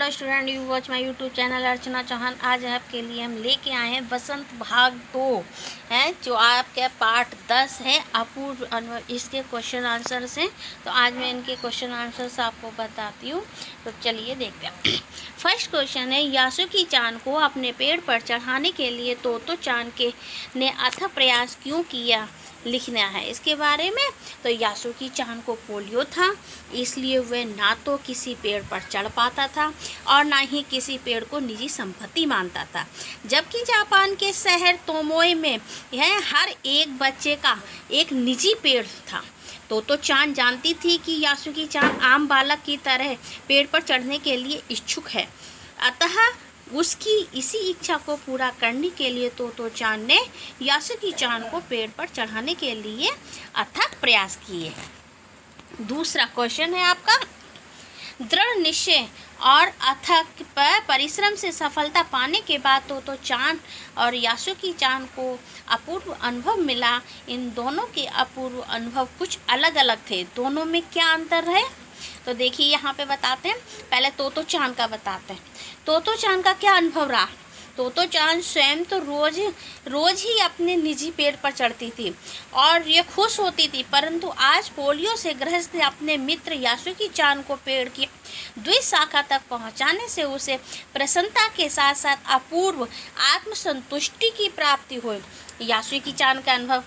Hello student, you watch my YouTube channel Archana Chauhan. आज आपके लिए हम लेके आए हैं वसंत भाग 2 है, जो आपके पार्ट 10 है अपूर्व अनुभव। इसके क्वेश्चन आंसर्स हैं, तो आज मैं इनके क्वेश्चन आंसर्स आपको बताती हूँ। तो चलिए देखते हैं। फर्स्ट क्वेश्चन है, यासुकी चान को अपने पेड़ पर चढ़ाने के लिए तोतो चान के ने अथक प्रयास क्यों किया, लिखना है इसके बारे में। तो यासुकी चान को पोलियो था, इसलिए वह ना तो किसी पेड़ पर चढ़ पाता था और ना ही किसी पेड़ को निजी संपत्ति मानता था। जबकि जापान के शहर तोमोए में यह हर एक बच्चे का एक निजी पेड़ था। तो चान जानती थी कि यासुकी चान आम बालक की तरह पेड़ पर चढ़ने के लिए इच्छुक है, अतः उसकी इसी इच्छा को पूरा करने के लिए तो चान ने यासुकी चान को पेड़ पर चढ़ाने के लिए अथक प्रयास किए। दूसरा क्वेश्चन है आपका, दृढ़ निश्चय और अथक परिश्रम से सफलता पाने के बाद तो चान और यासुकी चान को अपूर्व अनुभव मिला। इन दोनों के अपूर्व अनुभव कुछ अलग अलग थे। दोनों में क्या अंतर है, तो देखिए यहाँ पे बताते हैं। पहले तो चान का बताते हैं। तो चान का क्या अनुभव रहा। तो चान स्वयं तो रोज ही अपने निजी पेड़ पर चढ़ती थी और ये खुश होती थी, परंतु आज पोलियो से ग्रस्त अपने मित्र यासुकी चान को पेड़ की द्वि शाखा तक पहुंचाने से उसे प्रसन्नता के साथ साथ अपूर्व आत्मसंतुष्टि की प्राप्ति हुई। यासुकी चान का अनुभव,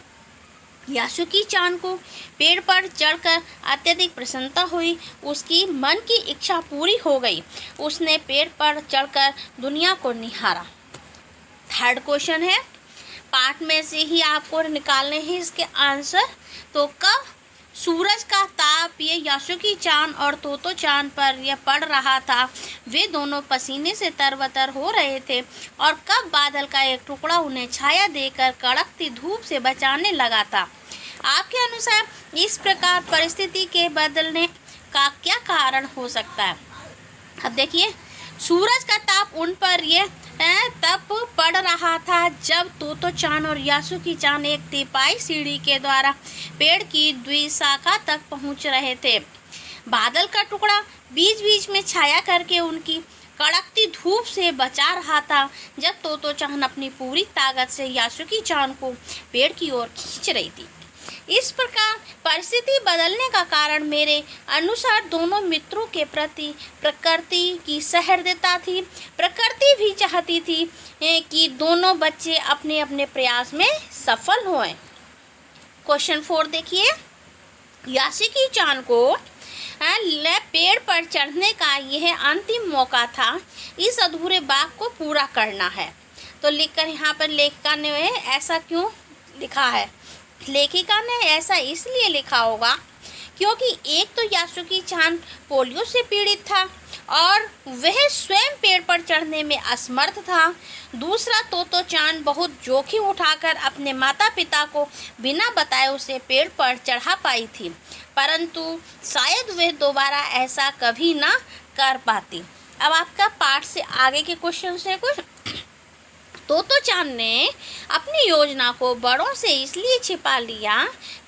यासुकी चान को पेड़ पर चढ़कर अत्यधिक प्रसन्नता हुई। उसकी मन की इच्छा पूरी हो गई। उसने पेड़ पर चढ़कर दुनिया को निहारा। थर्ड क्वेश्चन है, पाठ में से ही आपको निकालने हैं इसके आंसर। तो कब सूरज का ताप ये यासुकी चान और तो चान पर यह पड़ रहा था, वे दोनों पसीने से तरबतर हो रहे थे, और कब बादल का एक टुकड़ा उन्हें छाया देकर कड़कती धूप से बचाने लगा था। आपके अनुसार इस प्रकार परिस्थिति के बदलने का क्या कारण हो सकता है। अब देखिए, सूरज का ताप उन पर ये तब पड़ रहा था जब तो चान और यासुकी चान एक तिपाई सीढ़ी के द्वारा पेड़ की द्विशाखा तक पहुंच रहे थे। बादल का टुकड़ा बीच बीच में छाया करके उनकी कड़कती धूप से बचा रहा था, जब तो चान अपनी पूरी ताकत से यासुकी चान को पेड़ की ओर खींच रही थी। इस प्रकार परिस्थिति बदलने का कारण मेरे अनुसार दोनों मित्रों के प्रति प्रकृति की सहृदयता थी। प्रकृति भी चाहती थी कि दोनों बच्चे अपने अपने प्रयास में सफल हों। क्वेश्चन 4 देखिए, यासुकी चान को पेड़ पर चढ़ने का यह अंतिम मौका था। इस अधूरे बाग को पूरा करना है। तो लिखकर यहाँ पर लेखिका ने ऐसा क्यों लिखा है। लेखिका ने ऐसा इसलिए लिखा होगा क्योंकि एक तो यासुकी चान पोलियो से पीड़ित था और वह स्वयं पेड़ पर चढ़ने में असमर्थ था। दूसरा, तो चान बहुत जोखिम उठाकर अपने माता पिता को बिना बताए उसे पेड़ पर चढ़ा पाई थी, परंतु शायद वह दोबारा ऐसा कभी ना कर पाती। अब आपका पाठ से आगे के क्वेश्चन से कुछ। तो चान ने अपनी योजना को बड़ों से इसलिए छिपा लिया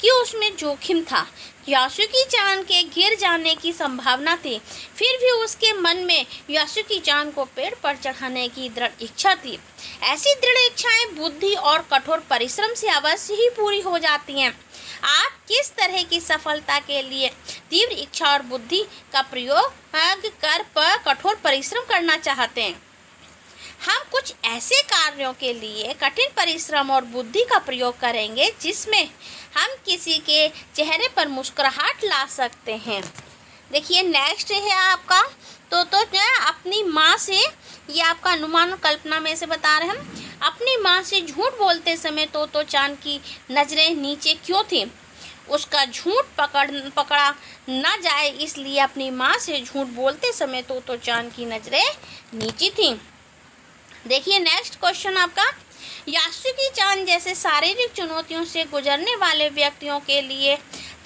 कि उसमें जोखिम था। यासुकी चान के गिर जाने की संभावना थी, फिर भी उसके मन में यासुकी चान को पेड़ पर चढ़ाने की दृढ़ इच्छा थी। ऐसी दृढ़ इच्छाएं बुद्धि और कठोर परिश्रम से अवश्य ही पूरी हो जाती हैं। आप किस तरह की सफलता के लिए तीव्र इच्छा और बुद्धि का प्रयोग कर कठोर परिश्रम करना चाहते हैं। हम कुछ ऐसे कार्यों के लिए कठिन परिश्रम और बुद्धि का प्रयोग करेंगे जिसमें हम किसी के चेहरे पर मुस्कुराहट ला सकते हैं। देखिए नेक्स्ट है आपका, तो अपनी माँ से, ये आपका अनुमान कल्पना में से बता रहे हम, अपनी माँ से झूठ बोलते समय तो चान की नज़रें नीचे क्यों थी। उसका झूठ पकड़ा न जाए इसलिए अपनी माँ से झूठ बोलते समय तो चान की नज़रें नीचे थीं। देखिए नेक्स्ट क्वेश्चन आपका, यासुकी चान जैसे शारीरिक चुनौतियों से गुजरने वाले व्यक्तियों के लिए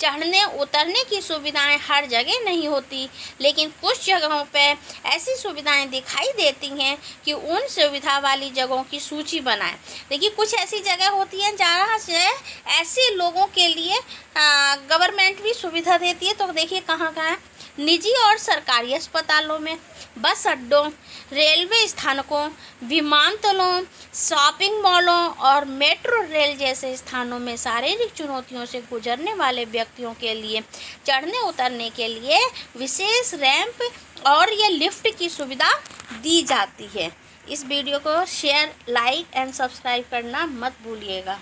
चढ़ने उतरने की सुविधाएं हर जगह नहीं होती, लेकिन कुछ जगहों पर ऐसी सुविधाएं दिखाई देती हैं कि उन सुविधा वाली जगहों की सूची बनाएं। देखिए कुछ ऐसी जगह होती हैं जहाँ से ऐसे लोगों के लिए गवर्नमेंट भी सुविधा देती है। तो देखिए कहाँ कहाँ है, निजी और सरकारी अस्पतालों में, बस अड्डों, रेलवे स्थानकों, विमानतलों, शॉपिंग मॉलों और मेट्रो रेल जैसे स्थानों में शारीरिक चुनौतियों से गुजरने वाले व्यक्तियों के लिए चढ़ने उतरने के लिए विशेष रैंप और या लिफ्ट की सुविधा दी जाती है। इस वीडियो को शेयर, लाइक एंड सब्सक्राइब करना मत भूलिएगा।